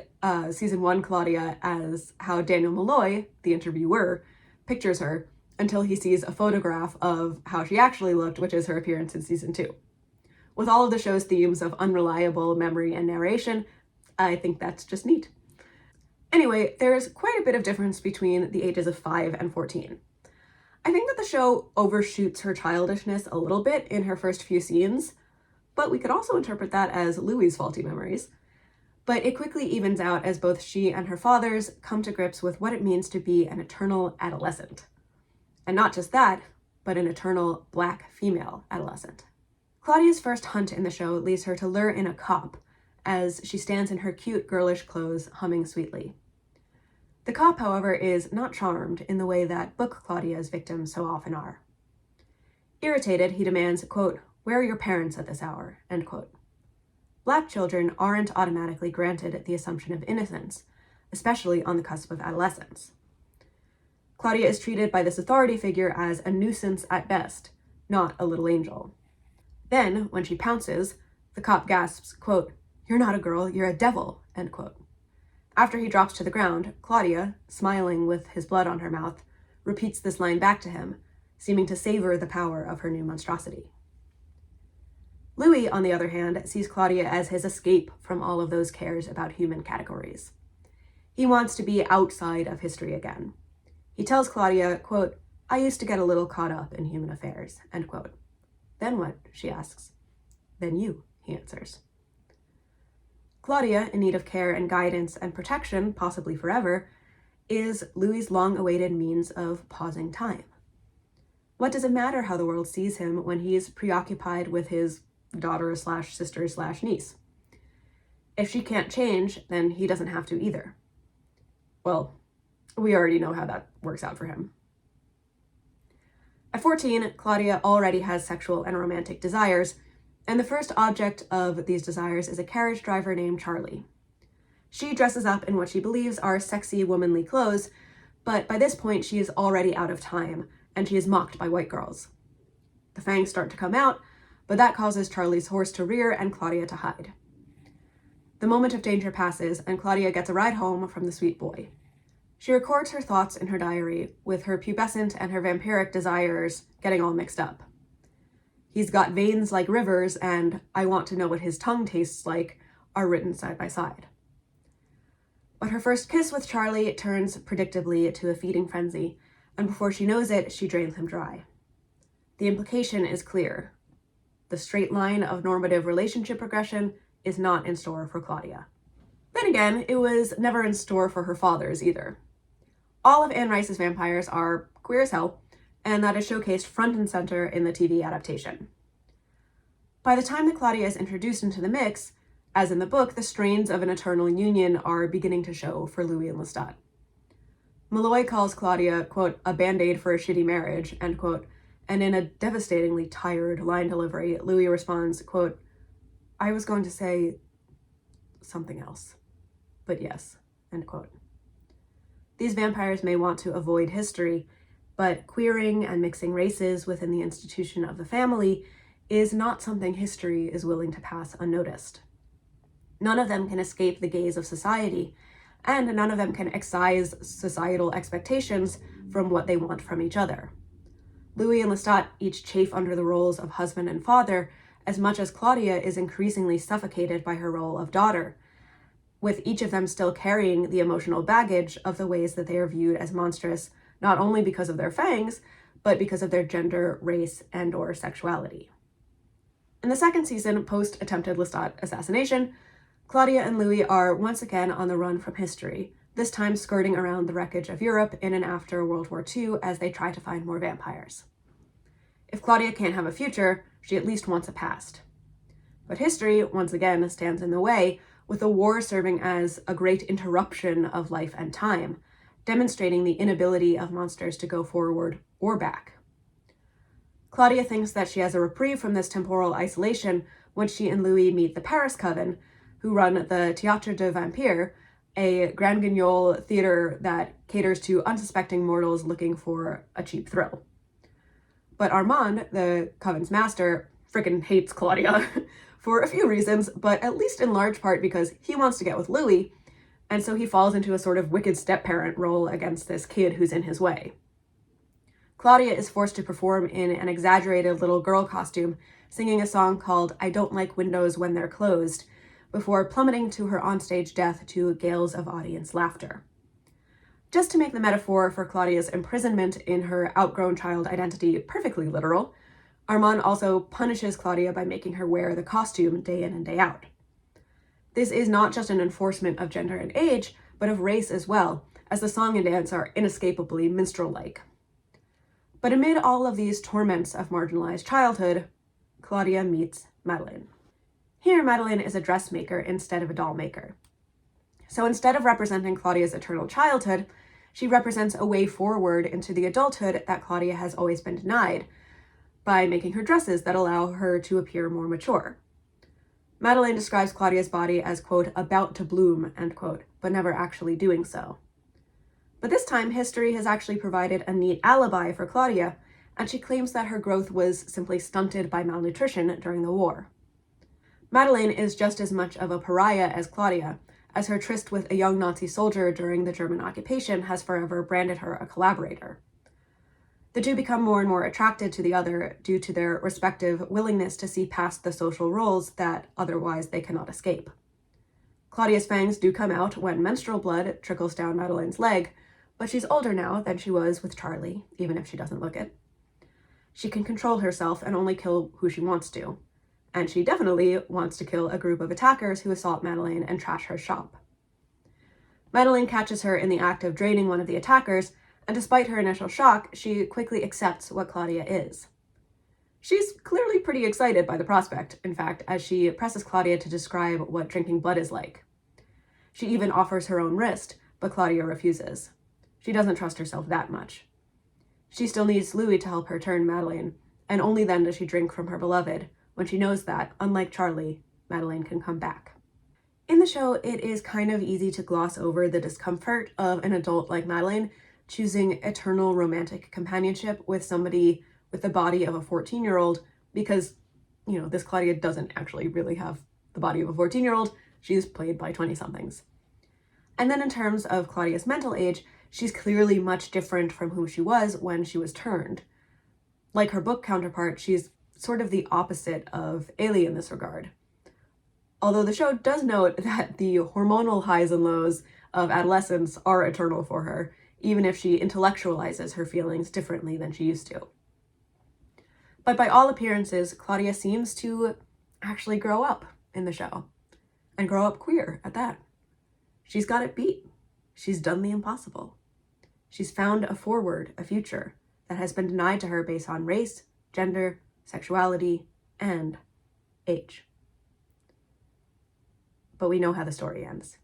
season 1 Claudia as how Daniel Malloy, the interviewer, pictures her until he sees a photograph of how she actually looked, which is her appearance in season 2. With all of the show's themes of unreliable memory and narration, I think that's just neat. Anyway, there's quite a bit of difference between the ages of 5 and 14. I think that the show overshoots her childishness a little bit in her first few scenes, but we could also interpret that as Louis's faulty memories. But it quickly evens out as both she and her fathers come to grips with what it means to be an eternal adolescent. And not just that, but an eternal Black female adolescent. Claudia's first hunt in the show leads her to lure in a cop, as she stands in her cute girlish clothes, humming sweetly. The cop, however, is not charmed in the way that book Claudia's victims so often are. Irritated, he demands, quote, "Where are your parents at this hour?" End quote. Black children aren't automatically granted the assumption of innocence, especially on the cusp of adolescence. Claudia is treated by this authority figure as a nuisance at best, not a little angel. Then, when she pounces, the cop gasps, quote, "You're not a girl, you're a devil," end quote. After he drops to the ground, Claudia, smiling with his blood on her mouth, repeats this line back to him, seeming to savor the power of her new monstrosity. Louis, on the other hand, sees Claudia as his escape from all of those cares about human categories. He wants to be outside of history again. He tells Claudia, quote, "I used to get a little caught up in human affairs," end quote. "Then what?" she asks. "Then you," he answers. Claudia, in need of care and guidance and protection, possibly forever, is Louis's long-awaited means of pausing time. What does it matter how the world sees him when he's preoccupied with his daughter/sister/niece? If she can't change, then he doesn't have to either. Well, we already know how that works out for him. At 14, Claudia already has sexual and romantic desires, and the first object of these desires is a carriage driver named Charlie. She dresses up in what she believes are sexy, womanly clothes, but by this point she is already out of time, and she is mocked by white girls. The fangs start to come out, but that causes Charlie's horse to rear and Claudia to hide. The moment of danger passes, and Claudia gets a ride home from the sweet boy. She records her thoughts in her diary, with her pubescent and her vampiric desires getting all mixed up. "He's got veins like rivers," and "I want to know what his tongue tastes like" are written side by side. But her first kiss with Charlie turns predictably to a feeding frenzy, and before she knows it, she drains him dry. The implication is clear. The straight line of normative relationship progression is not in store for Claudia. Then again, it was never in store for her fathers either. All of Anne Rice's vampires are queer as hell, and that is showcased front and center in the TV adaptation. By the time that Claudia is introduced into the mix, as in the book, the strains of an eternal union are beginning to show for Louis and Lestat. Malloy calls Claudia, quote, a band-aid for a shitty marriage, end quote, and in a devastatingly tired line delivery, Louis responds, quote, I was going to say something else, but yes, end quote. These vampires may want to avoid history, but queering and mixing races within the institution of the family is not something history is willing to pass unnoticed. None of them can escape the gaze of society, and none of them can excise societal expectations from what they want from each other. Louis and Lestat each chafe under the roles of husband and father, as much as Claudia is increasingly suffocated by her role of daughter, with each of them still carrying the emotional baggage of the ways that they are viewed as monstrous, not only because of their fangs, but because of their gender, race, and/or sexuality. In the second season, post-attempted Lestat assassination, Claudia and Louis are once again on the run from history, this time skirting around the wreckage of Europe in and after World War II as they try to find more vampires. If Claudia can't have a future, she at least wants a past. But history, once again, stands in the way, with the war serving as a great interruption of life and time, demonstrating the inability of monsters to go forward or back. Claudia thinks that she has a reprieve from this temporal isolation when she and Louis meet the Paris Coven, who run the Théâtre de Vampire, a Grand Guignol theater that caters to unsuspecting mortals looking for a cheap thrill. But Armand, the Coven's master, frickin' hates Claudia for a few reasons, but at least in large part because he wants to get with Louis, and so he falls into a sort of wicked step-parent role against this kid who's in his way. Claudia is forced to perform in an exaggerated little girl costume, singing a song called I Don't Like Windows When They're Closed, before plummeting to her onstage death to gales of audience laughter. Just to make the metaphor for Claudia's imprisonment in her outgrown child identity perfectly literal, Armand also punishes Claudia by making her wear the costume day in and day out. This is not just an enforcement of gender and age, but of race as well, as the song and dance are inescapably minstrel-like. But amid all of these torments of marginalized childhood, Claudia meets Madeleine. Here, Madeleine is a dressmaker instead of a doll maker. So instead of representing Claudia's eternal childhood, she represents a way forward into the adulthood that Claudia has always been denied, by making her dresses that allow her to appear more mature. Madeleine describes Claudia's body as, quote, about to bloom, end quote, but never actually doing so. But this time, history has actually provided a neat alibi for Claudia, and she claims that her growth was simply stunted by malnutrition during the war. Madeleine is just as much of a pariah as Claudia, as her tryst with a young Nazi soldier during the German occupation has forever branded her a collaborator. The two become more and more attracted to the other due to their respective willingness to see past the social roles that otherwise they cannot escape. Claudia's fangs do come out when menstrual blood trickles down Madeleine's leg, but she's older now than she was with Charlie, even if she doesn't look it. She can control herself and only kill who she wants to, and she definitely wants to kill a group of attackers who assault Madeleine and trash her shop. Madeleine catches her in the act of draining one of the attackers, and despite her initial shock, she quickly accepts what Claudia is. She's clearly pretty excited by the prospect, in fact, as she presses Claudia to describe what drinking blood is like. She even offers her own wrist, but Claudia refuses. She doesn't trust herself that much. She still needs Louis to help her turn Madeleine, and only then does she drink from her beloved, when she knows that, unlike Charlie, Madeleine can come back. In the show, it is kind of easy to gloss over the discomfort of an adult like Madeleine choosing eternal romantic companionship with somebody with the body of a 14-year-old because, this Claudia doesn't actually really have the body of a 14-year-old. She's played by 20-somethings. And then in terms of Claudia's mental age, she's clearly much different from who she was when she was turned. Like her book counterpart, she's sort of the opposite of Ailey in this regard. Although the show does note that the hormonal highs and lows of adolescence are eternal for her, even if she intellectualizes her feelings differently than she used to. But by all appearances, Claudia seems to actually grow up in the show, and grow up queer at that. She's got it beat. She's done the impossible. She's found a future that has been denied to her based on race, gender, sexuality, and age. But we know how the story ends.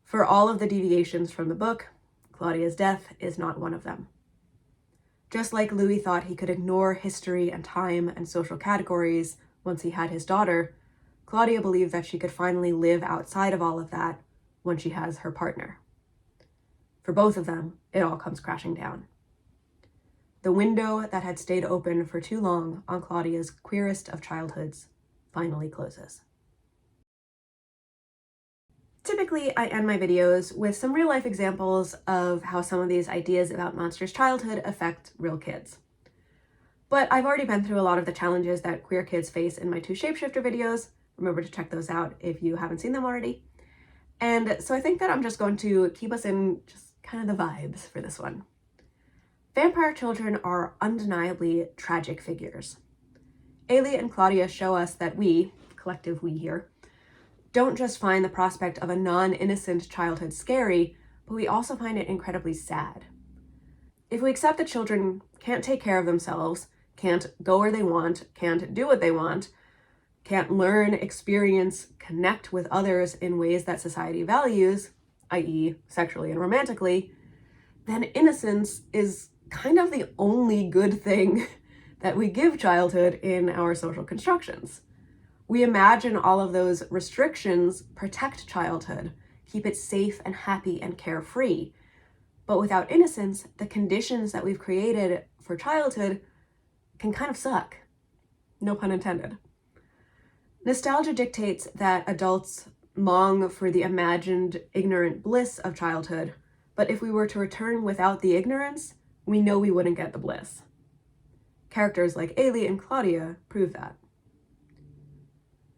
For all of the deviations from the book, Claudia's death is not one of them. Just like Louis thought he could ignore history and time and social categories once he had his daughter, Claudia believed that she could finally live outside of all of that when she has her partner. For both of them, it all comes crashing down. The window that had stayed open for too long on Claudia's queerest of childhoods finally closes. Typically, I end my videos with some real-life examples of how some of these ideas about monsters' childhood affect real kids. But I've already been through a lot of the challenges that queer kids face in my 2 shapeshifter videos. Remember to check those out if you haven't seen them already. And so I think that I'm just going to keep us in just kind of the vibes for this one. Vampire children are undeniably tragic figures. Ailey and Claudia show us that we, collective we here, don't just find the prospect of a non-innocent childhood scary, but we also find it incredibly sad. If we accept that children can't take care of themselves, can't go where they want, can't do what they want, can't learn, experience, connect with others in ways that society values, i.e. sexually and romantically, then innocence is kind of the only good thing that we give childhood in our social constructions. We imagine all of those restrictions protect childhood, keep it safe and happy and carefree. But without innocence, the conditions that we've created for childhood can kind of suck. No pun intended. Nostalgia dictates that adults long for the imagined ignorant bliss of childhood, but if we were to return without the ignorance, we know we wouldn't get the bliss. Characters like Ailey and Claudia prove that.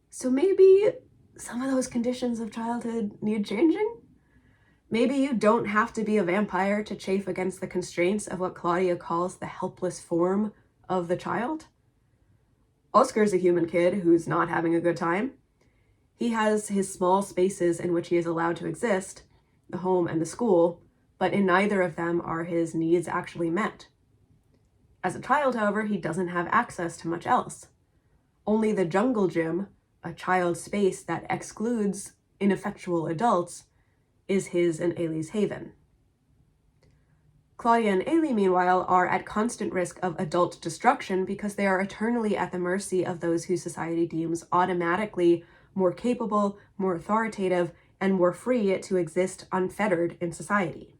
So maybe some of those conditions of childhood need changing? Maybe you don't have to be a vampire to chafe against the constraints of what Claudia calls the helpless form of the child. Oscar's a human kid who's not having a good time. He has his small spaces in which he is allowed to exist, the home and the school, but in neither of them are his needs actually met. As a child, however, he doesn't have access to much else. Only the jungle gym, a child's space that excludes ineffectual adults, is his and Ailey's haven. Claudia and Ailey, meanwhile, are at constant risk of adult destruction because they are eternally at the mercy of those who society deems automatically more capable, more authoritative, and more free to exist unfettered in society.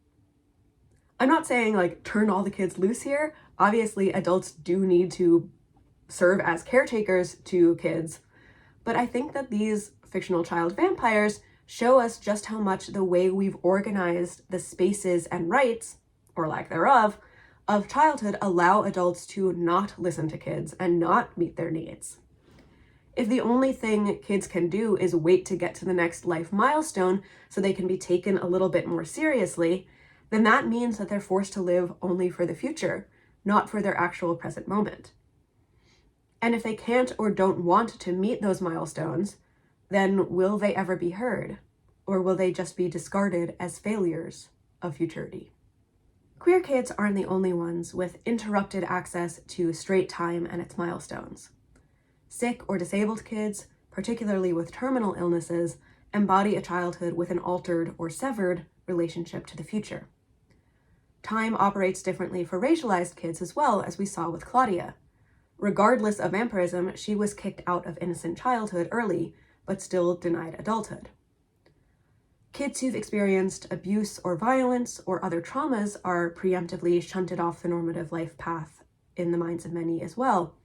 I'm not saying, like, turn all the kids loose here. Obviously, adults do need to serve as caretakers to kids, but I think that these fictional child vampires show us just how much the way we've organized the spaces and rights, or lack thereof, of childhood allow adults to not listen to kids and not meet their needs. If the only thing kids can do is wait to get to the next life milestone so they can be taken a little bit more seriously, then that means that they're forced to live only for the future, not for their actual present moment. And if they can't or don't want to meet those milestones, then will they ever be heard? Or will they just be discarded as failures of futurity? Queer kids aren't the only ones with interrupted access to straight time and its milestones. Sick or disabled kids, particularly with terminal illnesses, embody a childhood with an altered or severed relationship to the future. Time operates differently for racialized kids as well, as we saw with Claudia. Regardless of vampirism, she was kicked out of innocent childhood early, but still denied adulthood. Kids who've experienced abuse or violence or other traumas are preemptively shunted off the normative life path in the minds of many as well,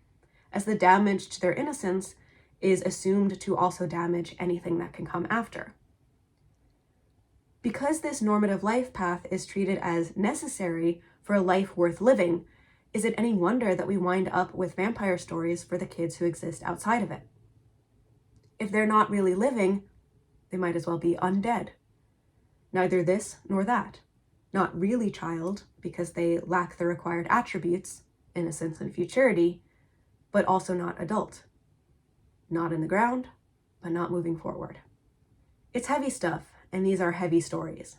as the damage to their innocence is assumed to also damage anything that can come after. Because this normative life path is treated as necessary for a life worth living, is it any wonder that we wind up with vampire stories for the kids who exist outside of it? If they're not really living, they might as well be undead. Neither this nor that. Not really child, because they lack the required attributes, innocence and futurity, but also not adult. Not in the ground, but not moving forward. It's heavy stuff, and these are heavy stories.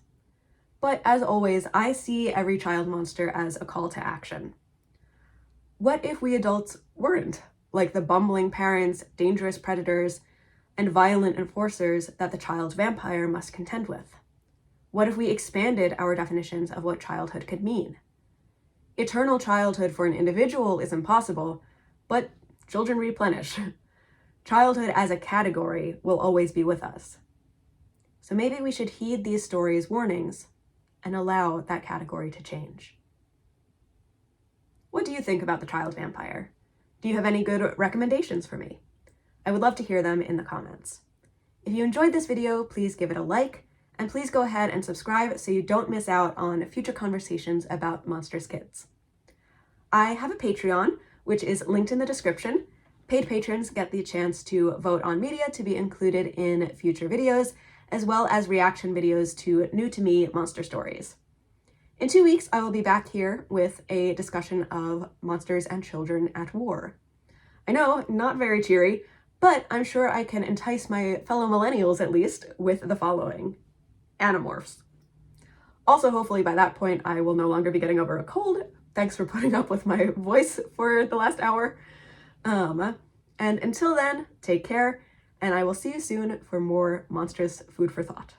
But as always, I see every child monster as a call to action. What if we adults weren't like the bumbling parents, dangerous predators, and violent enforcers that the child vampire must contend with? What if we expanded our definitions of what childhood could mean? Eternal childhood for an individual is impossible, but children replenish. Childhood as a category will always be with us. So maybe we should heed these stories' warnings and allow that category to change. What do you think about the child vampire? Do you have any good recommendations for me? I would love to hear them in the comments. If you enjoyed this video, please give it a like, and please go ahead and subscribe so you don't miss out on future conversations about monstrous kids. I have a Patreon, which is linked in the description. Paid patrons get the chance to vote on media to be included in future videos, as well as reaction videos to new to me monster stories. In 2 weeks, I will be back here with a discussion of monsters and children at war. I know, not very cheery, but I'm sure I can entice my fellow millennials at least with the following: Animorphs. Also, hopefully by that point, I will no longer be getting over a cold. Thanks for putting up with my voice for the last hour. And until then, take care, and I will see you soon for more monstrous food for thought.